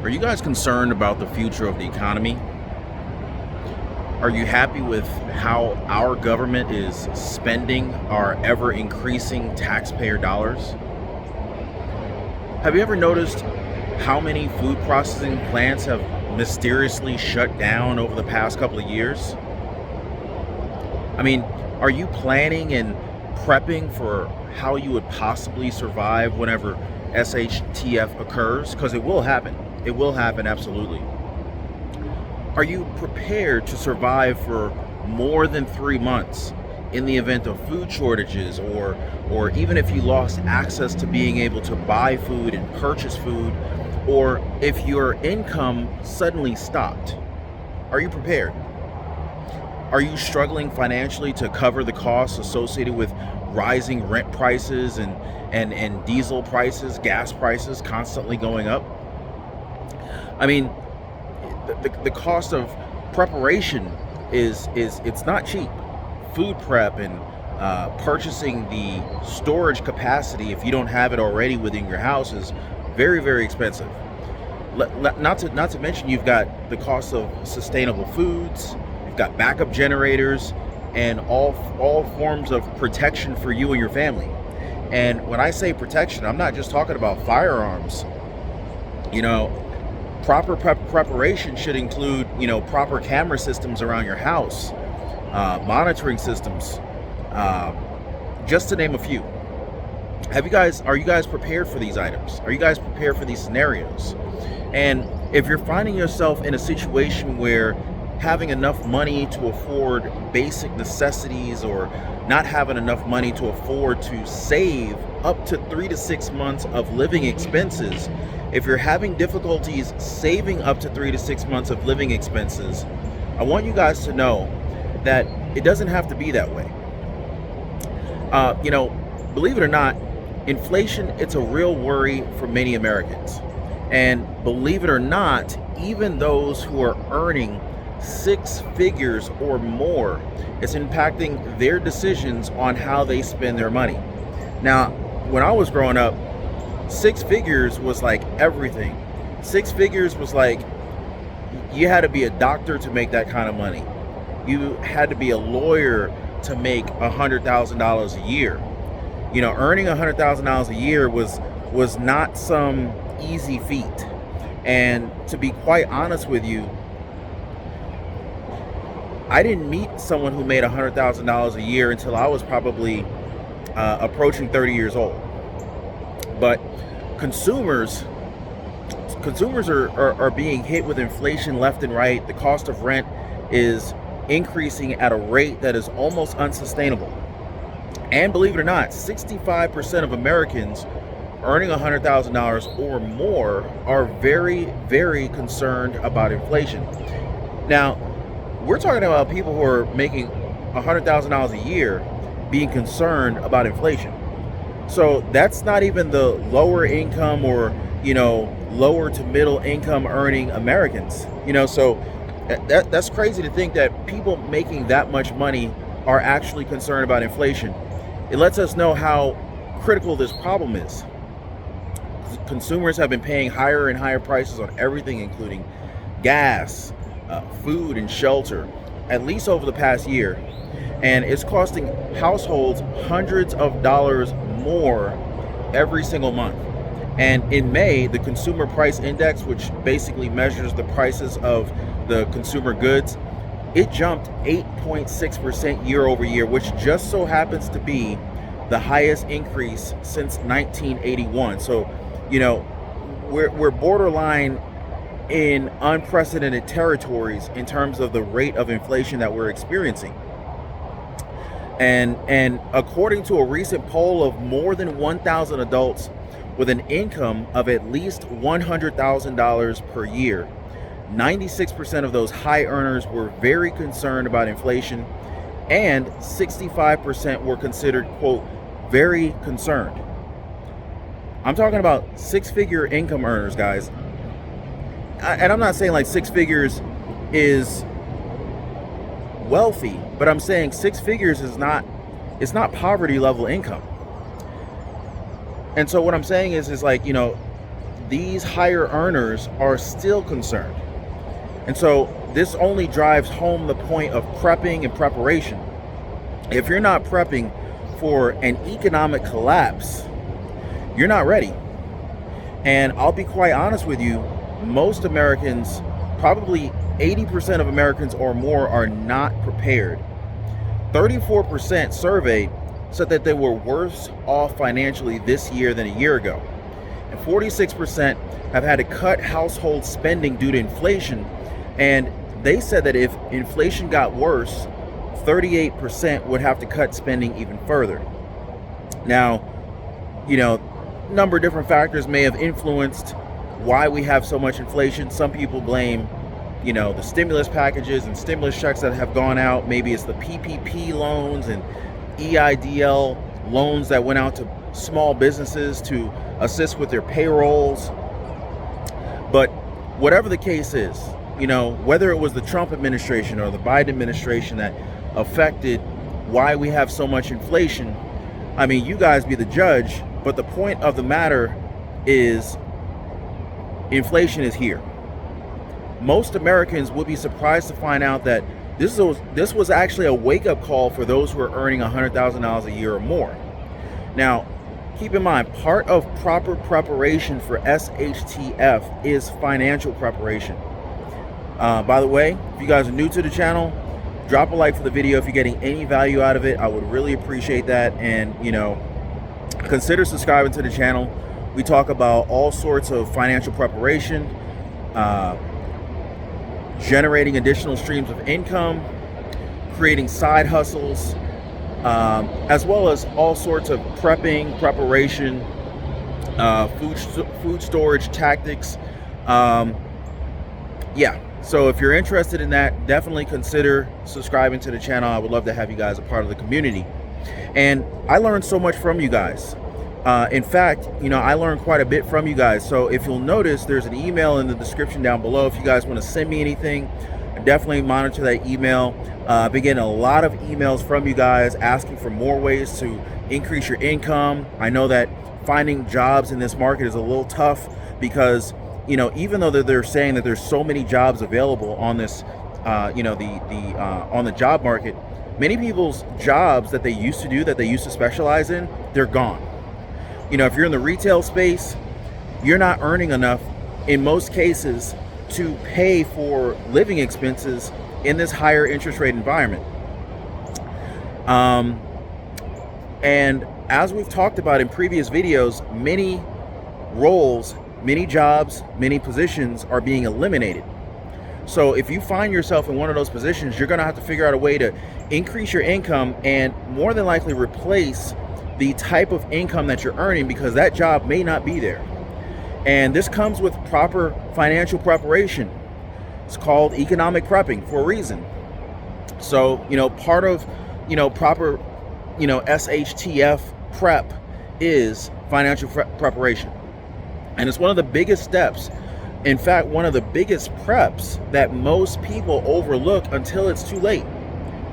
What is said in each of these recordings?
Are you guys concerned about the future of the economy? Are you happy with how our government is spending our ever increasing taxpayer dollars? Have you ever noticed how many food processing plants have mysteriously shut down over the past couple of years? I mean, are you planning and prepping for how you would possibly survive whenever SHTF occurs? Because it will happen. It will happen, absolutely. Are you prepared to survive for more than 3 months in the event of food shortages, or even if you lost access to being able to buy food and purchase food, or if your income suddenly stopped? Are you prepared? Are you struggling financially to cover the costs associated with rising rent prices and diesel prices, gas prices constantly going up? I mean, the cost of preparation is it's not cheap. Food prep and purchasing the storage capacity, if you don't have it already within your house, is very, very expensive. Not to mention, you've got the cost of sustainable foods, you've got backup generators, and all forms of protection for you and your family. And when I say protection, I'm not just talking about firearms. You know, proper preparation should include, proper camera systems around your house, monitoring systems, just to name a few. Are you guys prepared for these items? Are you guys prepared for these scenarios? And if you're finding yourself in a situation where having enough money to afford basic necessities, or not having enough money to afford to save up to 3 to 6 months of living expenses, if you're having difficulties saving up to 3 to 6 months of living expenses, I want you guys to know that it doesn't have to be that way. Believe it or not, inflation, it's a real worry for many Americans. And believe it or not, even those who are earning 6 figures or more, it's impacting their decisions on how they spend their money. Now, when I was growing up, 6 figures was like everything. 6 figures was like, you had to be a doctor to make that kind of money. You had to be a lawyer to make $100,000 a year. Earning $100,000 a year was not some easy feat. And to be quite honest with you, I didn't meet someone who made $100,000 a year until I was probably approaching 30 years old. But consumers are being hit with inflation left and right. The cost of rent is increasing at a rate that is almost unsustainable. And believe it or not, 65% of Americans earning $100,000 or more are very, very concerned about inflation. Now, we're talking about people who are making $100,000 a year being concerned about inflation. So that's not even the lower income or, lower to middle income earning Americans. So that's crazy to think that people making that much money are actually concerned about inflation. It lets us know how critical this problem is. Consumers have been paying higher and higher prices on everything, including gas, food, and shelter, at least over the past year. And it's costing households hundreds of dollars more every single month. And in May, the Consumer Price Index, which basically measures the prices of the consumer goods, it jumped 8.6% year over year, which just so happens to be the highest increase since 1981. So, we're borderline in unprecedented territories in terms of the rate of inflation that we're experiencing. And according to a recent poll of more than 1,000 adults with an income of at least $100,000 per year, 96% of those high earners were very concerned about inflation, and 65% were considered, quote, very concerned. I'm talking about 6-figure income earners, guys. And I'm not saying like 6 figures is wealthy, but I'm saying 6 figures is not, it's not poverty level income. And so what I'm saying is like, these higher earners are still concerned. And so this only drives home the point of prepping and preparation. If you're not prepping for an economic collapse, you're not ready. And I'll be quite honest with you, most Americans, probably 80% of Americans or more, are not prepared. 34% surveyed said that they were worse off financially this year than a year ago. And 46% have had to cut household spending due to inflation. And they said that if inflation got worse, 38% would have to cut spending even further. Now, a number of different factors may have influenced why we have so much inflation. Some people blame, the stimulus packages and stimulus checks that have gone out. Maybe it's the PPP loans and EIDL loans that went out to small businesses to assist with their payrolls. But whatever the case is, whether it was the Trump administration or the Biden administration that affected why we have so much inflation, I mean, you guys be the judge. But the point of the matter is inflation is here. Most Americans would be surprised to find out that this was actually a wake-up call for those who are earning $100,000 a year or more. Now, keep in mind, part of proper preparation for SHTF is financial preparation. By the way, if you guys are new to the channel, drop a like for the video if you're getting any value out of it. I would really appreciate that. And, consider subscribing to the channel. We talk about all sorts of financial preparation, generating additional streams of income, creating side hustles, as well as all sorts of preparation, food storage tactics. So if you're interested in that, definitely consider subscribing to the channel. I would love to have you guys a part of the community. And I learned so much from you guys. In fact, I learned quite a bit from you guys. So if you'll notice, there's an email in the description down below. If you guys want to send me anything, definitely monitor that email. I've been getting a lot of emails from you guys asking for more ways to increase your income. I know that finding jobs in this market is a little tough because, even though they're saying that there's so many jobs available on this, on the job market, many people's jobs that they used to do, that they used to specialize in, they're gone. If you're in the retail space, you're not earning enough in most cases to pay for living expenses in this higher interest rate environment. And as we've talked about in previous videos, many roles, many jobs, many positions are being eliminated. So if you find yourself in one of those positions, you're going to have to figure out a way to increase your income and more than likely replace the type of income that you're earning, because that job may not be there. And this comes with proper financial preparation. It's called economic prepping for a reason. So, part of, proper, SHTF prep is financial preparation. And it's one of the biggest steps. In fact, one of the biggest preps that most people overlook until it's too late.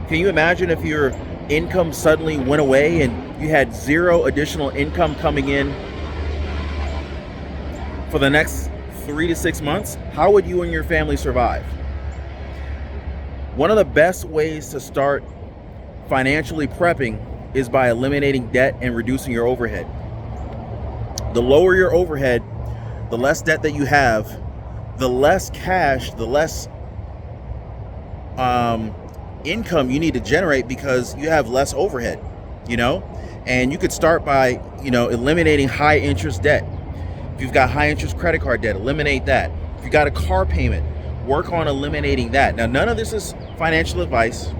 Can you imagine if your income suddenly went away and you had zero additional income coming in for the next 3 to 6 months? How would you and your family survive? One of the best ways to start financially prepping is by eliminating debt and reducing your overhead. The lower your overhead, the less debt that you have, the less cash, the less income you need to generate because you have less overhead, and you could start by, eliminating high interest debt. If you've got high interest credit card debt, eliminate that. If you got a car payment, work on eliminating that. Now, none of this is financial advice.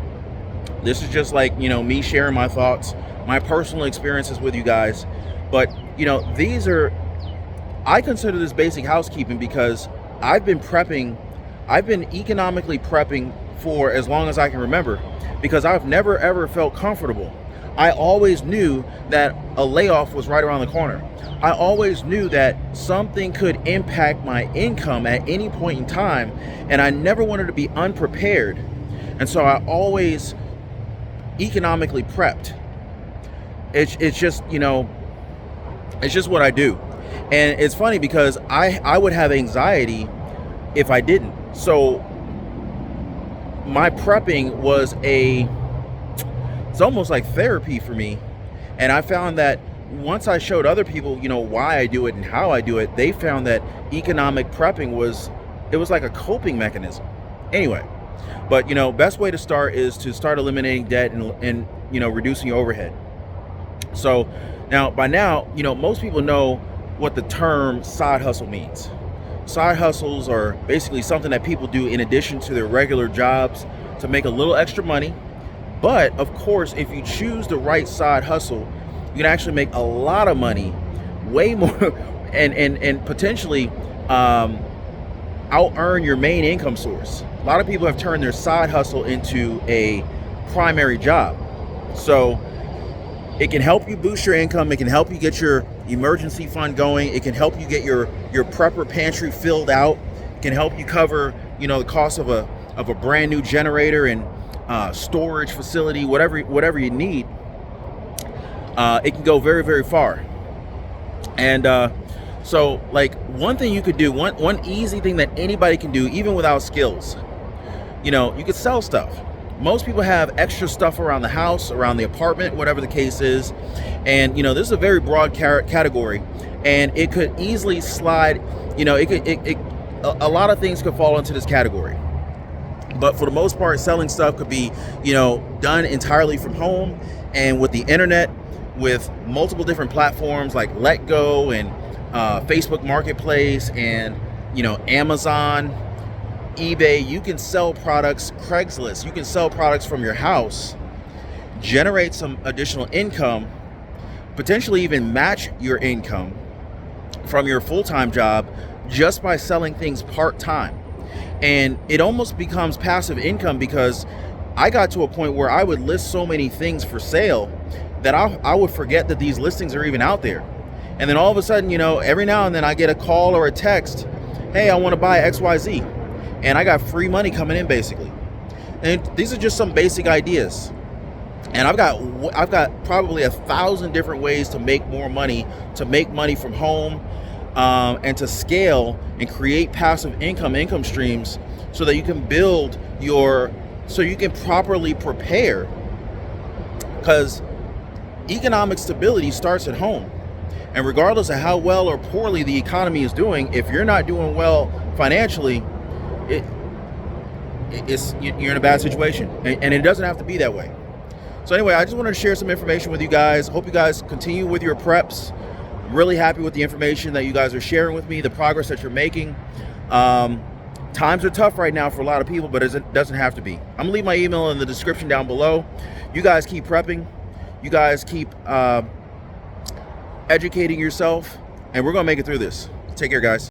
This is just like, me sharing my thoughts, my personal experiences with you guys. But, I consider this basic housekeeping because I've been economically prepping for as long as I can remember, because I've never ever felt comfortable. I always knew that a layoff was right around the corner. I always knew that something could impact my income at any point in time, and I never wanted to be unprepared. And so I always economically prepped. It's just, it's just what I do. And it's funny because I would have anxiety if I didn't. So my prepping was it's almost like therapy for me. And I found that once I showed other people, why I do it and how I do it, they found that economic prepping was like a coping mechanism. Anyway, but best way to start is to start eliminating debt and reducing your overhead. So by now, most people know what the term side hustle means. Side hustles are basically something that people do in addition to their regular jobs to make a little extra money. But of course, if you choose the right side hustle, you can actually make a lot of money, way more, and potentially out earn your main income source. A lot of people have turned their side hustle into a primary job. So it can help you boost your income. It can help you get your emergency fund going. It can help you get your prepper pantry filled out. It can help you cover, the cost of a brand new generator and storage facility, whatever you need. It can go very, very far. And so like one thing you could do, one easy thing that anybody can do, even without skills, you could sell stuff. Most people have extra stuff around the house, around the apartment, whatever the case is. And, this is a very broad category, and it could easily slide, a lot of things could fall into this category. But for the most part, selling stuff could be, done entirely from home and with the internet, with multiple different platforms like Letgo and Facebook Marketplace and, Amazon, eBay. You can sell products, Craigslist, you can sell products from your house, generate some additional income, potentially even match your income from your full-time job just by selling things part-time. And it almost becomes passive income, because I got to a point where I would list so many things for sale that I would forget that these listings are even out there. And then all of a sudden, every now and then I get a call or a text, hey, I want to buy XYZ. And I got free money coming in, basically. And these are just some basic ideas. And I've got probably 1,000 different ways to make more money, to make money from home, and to scale and create passive income streams, so that you can so you can properly prepare. Because economic stability starts at home. And regardless of how well or poorly the economy is doing, if you're not doing well financially, you're in a bad situation, and it doesn't have to be that way. So anyway, I just wanted to share some information with you guys. Hope you guys continue with your preps. I'm really happy with the information that you guys are sharing with me, the progress that you're making. Times are tough right now for a lot of people, but it doesn't have to be. I'm gonna leave my email in the description down below. You guys keep prepping. You guys keep educating yourself, and we're gonna make it through this. Take care, guys.